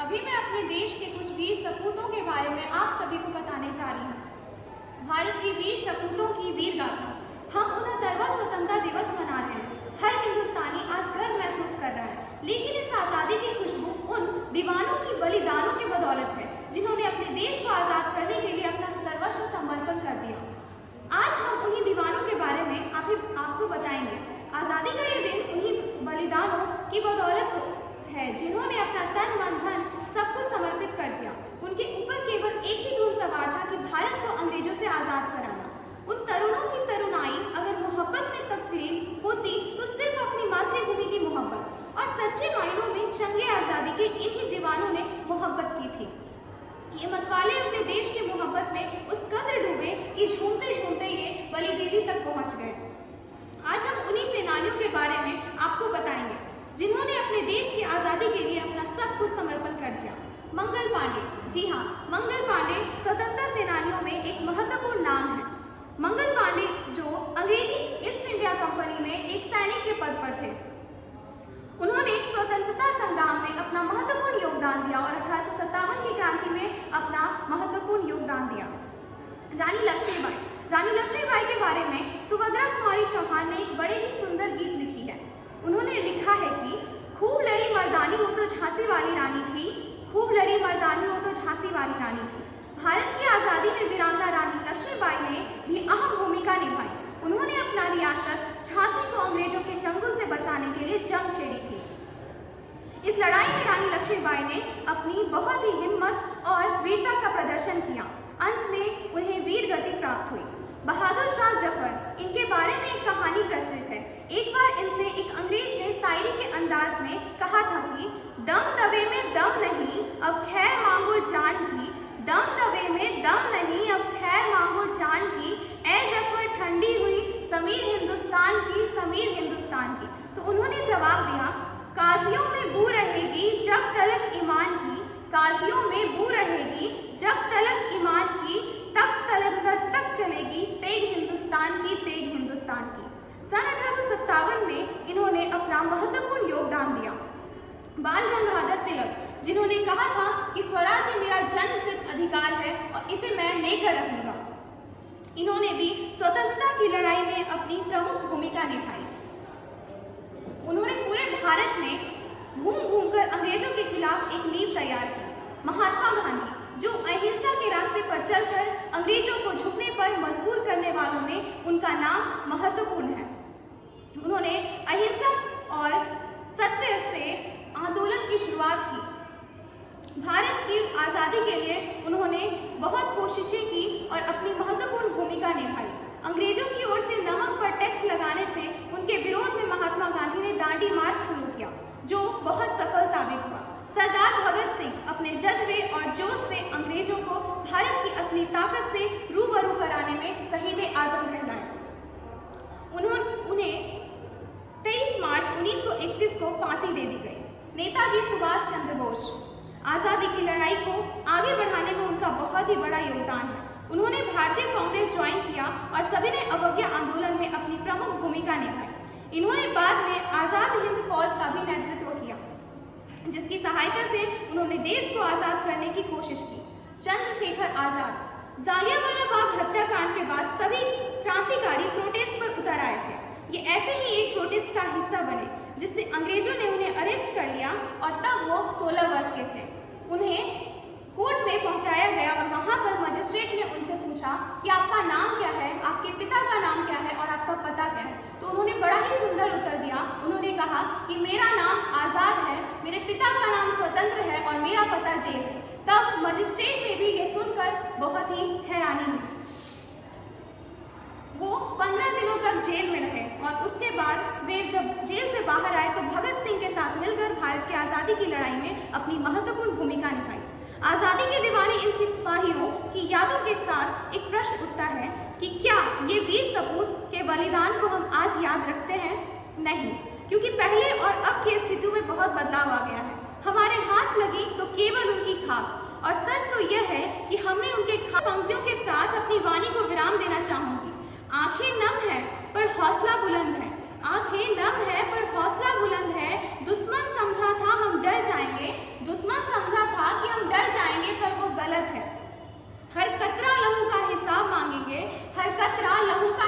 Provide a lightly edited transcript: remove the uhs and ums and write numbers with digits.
अभी मैं अपने देश के कुछ वीर सपूतों के बारे में आप सभी को बताने जा रही हूँ। भारत के वीर सपूतों की वीर गाथा। हम 69वां स्वतंत्रता दिवस मना रहे हैं। हर हिंदुस्तानी आज गर्व महसूस कर रहा है, लेकिन इस आज़ादी की खुशबू उन दीवानों की बलिदानों की बदौलत है जिन्होंने अपने देश को आज़ाद करने के लिए अपना सर्वस्व समर्पण कर दिया। आज हम उन्हीं दीवानों के बारे में आपको बताएंगे। आज़ादी का ये दिन उन्हीं बलिदानों की बदौलत है जिन्होंने अपना तन मन धन सब कुछ समर्पित कर दिया। उनके ऊपर केवल एक ही धुन सवार था कि भारत को अंग्रेजों से आज़ाद कराना। उन तरुणों की तरुणाई अगर मोहब्बत में तब्दील होती तो सिर्फ अपनी मातृभूमि की मोहब्बत, और सच्चे मायनों में जंगे आज़ादी के इन्हीं दीवानों ने मोहब्बत की थी। ये मतवाले अपने देश की मोहब्बत में उस कदर डूबे कि झूमते झूमते ये बलिदेदी तक पहुंच गए। आज हम उन्हीं सेनानियों के बारे में आपको बताएंगे जिन्होंने अपने देश की आज़ादी के लिए अपना सब कुछ समर्पण कर दिया। मंगल पांडे। जी हाँ, मंगल पांडे स्वतंत्रता सेनानियों में एक महत्वपूर्ण नाम है। मंगल पांडे जो अंग्रेजी ईस्ट इंडिया कंपनी में एक सैनिक के पद पर थे, उन्होंने स्वतंत्रता संग्राम में अपना महत्वपूर्ण योगदान दिया और 1857 की क्रांति में अपना महत्वपूर्ण योगदान दिया। रानी लक्ष्मीबाई। रानी लक्ष्मीबाई के बारे में सुभद्रा कुमारी चौहान ने एक बड़े ही सुंदर गीत लिखी है। उन्होंने लिखा है कि खूब लड़ी मर्दानी हो तो झांसी वाली रानी थी, खूब लड़ी मर्दानी हो तो झांसी वाली रानी थी। भारत की आज़ादी में वीरांगना रानी लक्ष्मीबाई ने भी अहम भूमिका निभाई। उन्होंने अपना रियासत झांसी को अंग्रेजों के चंगुल से बचाने के लिए जंग छेड़ी थी। इस लड़ाई में रानी लक्ष्मीबाई ने अपनी बहुत ही हिम्मत और वीरता का प्रदर्शन किया। अंत में उन्हें वीर गति प्राप्त हुई। बहादुर शाह जफर, इनके बारे में एक कहानी प्रचलित है। एक बार इनसे एक अंग्रेज ने शायरी के अंदाज में कहा था कि दम दबे में दम नहीं, अब खैर मांगो जान की। दम दबे में दम नहीं, अब खैर मांगो जान की। ए जफर ठंडी हुई समीर हिंदुस्तान की, समीर हिंदुस्तान की। तो उन्होंने जवाब दिया, काजियों में बू रहेगी जब तलक ईमान की, काजियों में बू रहेगी जब तलक ईमान की, तब तक चलेगी तेग हिंदुस्तान की, तेग हिंदुस्तान की। सन 1857 में इन्होंने अपना महत्वपूर्ण योगदान दिया। बाल गंगाधर तिलक, जिन्होंने कहा था कि स्वराज्य मेरा जन्मसिद्ध अधिकार है और इसे मैं लेकर रहूंगा, इन्होंने भी स्वतंत्रता की लड़ाई में अपनी प्रमुख भूमिका निभाई। उन्होंने पूरे भारत में घूम घूमकर अंग्रेजों के खिलाफ एक नींव तैयार की। महात्मा गांधी, जो अहिंसा के रास्ते पर चलकर अंग्रेजों को झुकने पर मजबूर करने वालों में उनका नाम महत्वपूर्ण है। उन्होंने अहिंसा और सत्य से आंदोलन की शुरुआत की। भारत की आज़ादी के लिए उन्होंने बहुत कोशिशें की और अपनी महत्वपूर्ण भूमिका निभाई। अंग्रेजों की ओर से नमक पर टैक्स लगाने से उनके विरोध में महात्मा गांधी ने दांडी मार्च शुरू किया, जो बहुत सफल साबित हुआ। सरदार भगत सिंह अपने जज्बे और जोश से अंग्रेजों को भारत की असली ताकत से रूबरू कराने में शहीद-ए-आज़म कहलाए। उन्हें 23 मार्च 1931 को फांसी दे दी गई। नेताजी सुभाष चंद्र बोस, आज़ादी की लड़ाई को आगे बढ़ाने में उनका बहुत ही बड़ा योगदान है। उन्होंने भारतीय कांग्रेस ज्वाइन किया और सविनय अवज्ञा आंदोलन में अपनी प्रमुख भूमिका निभाई। इन्होंने बाद में आज़ाद हिंद फौज का भी नेतृत्व किया, जिसकी सहायता से उन्होंने देश को आज़ाद करने की कोशिश की। चंद्रशेखर आज़ाद, जालियांवाला बाग हत्याकांड के बाद सभी क्रांतिकारी प्रोटेस्ट पर उतर आए थे। ये ऐसे ही एक प्रोटेस्ट का हिस्सा बने, जिससे अंग्रेजों ने उन्हें अरेस्ट कर लिया और तब वो 16 वर्ष के थे। उन्हें कोर्ट में पहुंचाया गया और वहां पर मजिस्ट्रेट ने उनसे पूछा कि आपका नाम क्या है, आपके पिता का नाम क्या है और आपका पता क्या है। तो उन्होंने बड़ा ही सुंदर उत्तर दिया। उन्होंने कहा कि मेरा नाम आज़ाद है, मेरे पिता का नाम स्वतंत्र है और मेरा पता जेल है। तब मजिस्ट्रेट ने भी ये सुनकर बहुत ही हैरानी हुई। वो 15 दिनों तक जेल में रहे और उसके बाद वे जब जेल से बाहर आए तो भगत सिंह के साथ मिलकर भारत की आज़ादी की लड़ाई में अपनी महत्वपूर्ण भूमिका निभाई। आज़ादी के दीवाने इन सिपाहियों की यादों के साथ एक प्रश्न उठता है कि क्या ये वीर सपूत के बलिदान को हम आज याद रखते हैं? नहीं, क्योंकि पहले और अब की स्थितियों में बहुत बदलाव आ गया है। हमारे हाथ लगी तो केवल उनकी खाक, और सच तो यह है कि हमने उनके पंक्तियों के साथ अपनी वाणी को विराम देना चाहूंगी। आंखें नम है पर हौसला बुलंद है, आंखें नम है पर हौसला बुलंद है। दुश्मन समझा था हम डर जाएंगे, दुश्मन समझा था गलत है। हर कतरा लहू का हिसाब मांगेंगे, हर कतरा लहू का